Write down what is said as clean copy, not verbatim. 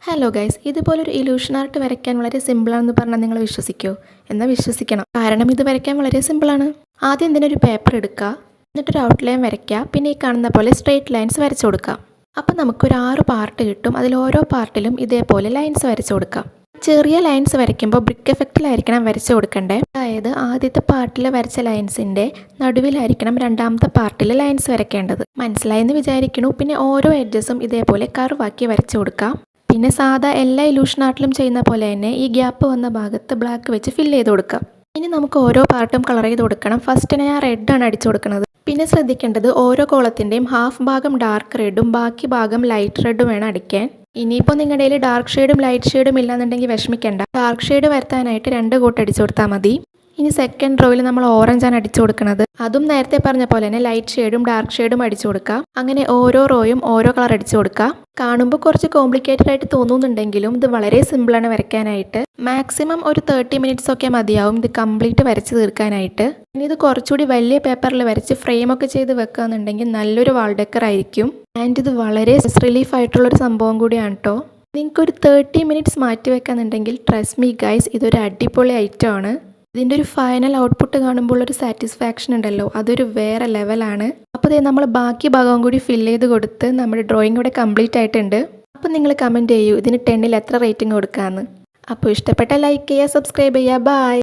Hello guys, ഇതുപോലൊരു illusion art വരയ്ക്കാൻ വളരെ സിമ്പിളാണെന്ന് പറഞ്ഞാൽ നിങ്ങൾ വിശ്വസിക്കുമോ? എന്നാൽ വിശ്വസിക്കണം, കാരണം ഇത് വരയ്ക്കാൻ വളരെ സിമ്പിളാണ്. ആദ്യം ഇതിനൊരു പേപ്പർ എടുക്കുക, എന്നിട്ടൊരു ഔട്ട്ലൈൻ വരയ്ക്കുക, പിന്നെ ഈ കാണുന്ന പോലെ സ്ട്രെയിറ്റ് ലൈൻസ് വരച്ചു കൊടുക്കാം. അപ്പം നമുക്കൊരു 6 പാർട്ട് കിട്ടും. അതിൽ ഓരോ പാർട്ടിലും ഇതേപോലെ ലൈൻസ് വരച്ചു കൊടുക്കാം. ചെറിയ ലൈൻസ് വരയ്ക്കുമ്പോൾ ബ്രിക്ക് എഫക്റ്റിലായിരിക്കണം വരച്ചു കൊടുക്കണ്ടേ. അതായത് ആദ്യത്തെ പാർട്ടിൽ വരച്ച ലൈൻസിൻ്റെ നടുവിലായിരിക്കണം രണ്ടാമത്തെ പാർട്ടിൽ ലൈൻസ് വരയ്ക്കേണ്ടത്. മനസ്സിലായെന്ന് വിചാരിക്കണു. പിന്നെ ഓരോ എഡ്ജസും ഇതേപോലെ കർവാക്കി വരച്ചു കൊടുക്കാം. പിന്നെ സാധാ എല്ലാ ഇലൂഷൻ ആർട്ടിലും ചെയ്യുന്ന പോലെ തന്നെ ഈ ഗ്യാപ്പ് വന്ന ഭാഗത്ത് ബ്ലാക്ക് വെച്ച് ഫില്ല് ചെയ്ത് കൊടുക്കാം. ഇനി നമുക്ക് ഓരോ പാർട്ടും കളർ ചെയ്ത് കൊടുക്കണം. ഫസ്റ്റ് ഞാൻ റെഡാണ് അടിച്ചു കൊടുക്കുന്നത്. പിന്നെ ശ്രദ്ധിക്കേണ്ടത് ഓരോ കോളത്തിൻ്റെയും ഹാഫ് ഭാഗം ഡാർക്ക് റെഡും ബാക്കി ഭാഗം ലൈറ്റ് റെഡും വേണം അടിക്കാൻ. ഇനിയിപ്പോൾ നിങ്ങളുടെ കയ്യിൽ ഡാർക്ക് ഷെയ്ഡും ലൈറ്റ് ഷെയ്ഡും ഇല്ലാന്നുണ്ടെങ്കിൽ വിഷമിക്കേണ്ട. ഡാർക്ക് ഷെയ്ഡ് വരുത്താനായിട്ട് 2 കൂട്ട് അടിച്ചു കൊടുത്താൽ മതി. ഇനി സെക്കൻഡ് റോയിൽ നമ്മൾ ഓറഞ്ചാണ് അടിച്ചു കൊടുക്കുന്നത്. അതും നേരത്തെ പറഞ്ഞ പോലെ തന്നെ ലൈറ്റ് ഷെയ്ഡും ഡാർക്ക് ഷെയ്ഡും അടിച്ചു കൊടുക്കാം. അങ്ങനെ ഓരോ റോയും ഓരോ കളർ അടിച്ചു കൊടുക്കാം. കാണുമ്പോൾ കുറച്ച് കോംപ്ലിക്കേറ്റഡ് ആയിട്ട് തോന്നുന്നുണ്ടെങ്കിലും ഇത് വളരെ സിമ്പിളാണ് വരയ്ക്കാനായിട്ട്. മാക്സിമം ഒരു 30 മിനിറ്റ്സ് ഒക്കെ മതിയാവും ഇത് കംപ്ലീറ്റ് വരച്ച് തീർക്കാനായിട്ട്. ഇനി ഇത് കുറച്ചുകൂടി വലിയ പേപ്പറിൽ വരച്ച് ഫ്രെയിമൊക്കെ ചെയ്ത് വെക്കുകയെന്നുണ്ടെങ്കിൽ നല്ലൊരു വാൾ ഡെക്കർ ആയിരിക്കും. ആൻഡ് ഇത് വളരെ സ്ട്രെസ് റിലീഫ് ആയിട്ടുള്ളൊരു സംഭവം കൂടിയാണ് കേട്ടോ. നിങ്ങൾക്കൊരു 30 മിനിറ്റ്സ് മാറ്റി വെക്കാന്നുണ്ടെങ്കിൽ ട്രസ്റ്റ് മീ ഗൈസ്, ഇതൊരു അടിപൊളി ഐറ്റം ആണ്. ഇതിൻ്റെ ഒരു ഫൈനൽ ഔട്ട്പുട്ട് കാണുമ്പോൾ ഒരു സാറ്റിസ്ഫാക്ഷൻ ഉണ്ടല്ലോ, അതൊരു വേറെ ലെവലാണ്. അപ്പോൾ നമ്മൾ ബാക്കി ഭാഗവും കൂടി ഫില്ല് ചെയ്ത് കൊടുത്ത് നമ്മുടെ ഡ്രോയിങ് ഇവിടെ കംപ്ലീറ്റ് ആയിട്ടുണ്ട്. അപ്പോൾ നിങ്ങൾ കമൻറ്റ് ചെയ്യൂ ഇതിന് 10ൽ എത്ര റേറ്റിംഗ് കൊടുക്കാമെന്ന്. അപ്പോൾ ഇഷ്ടപ്പെട്ട ലൈക്ക് ചെയ്യുക, സബ്സ്ക്രൈബ് ചെയ്യുക. ബൈ.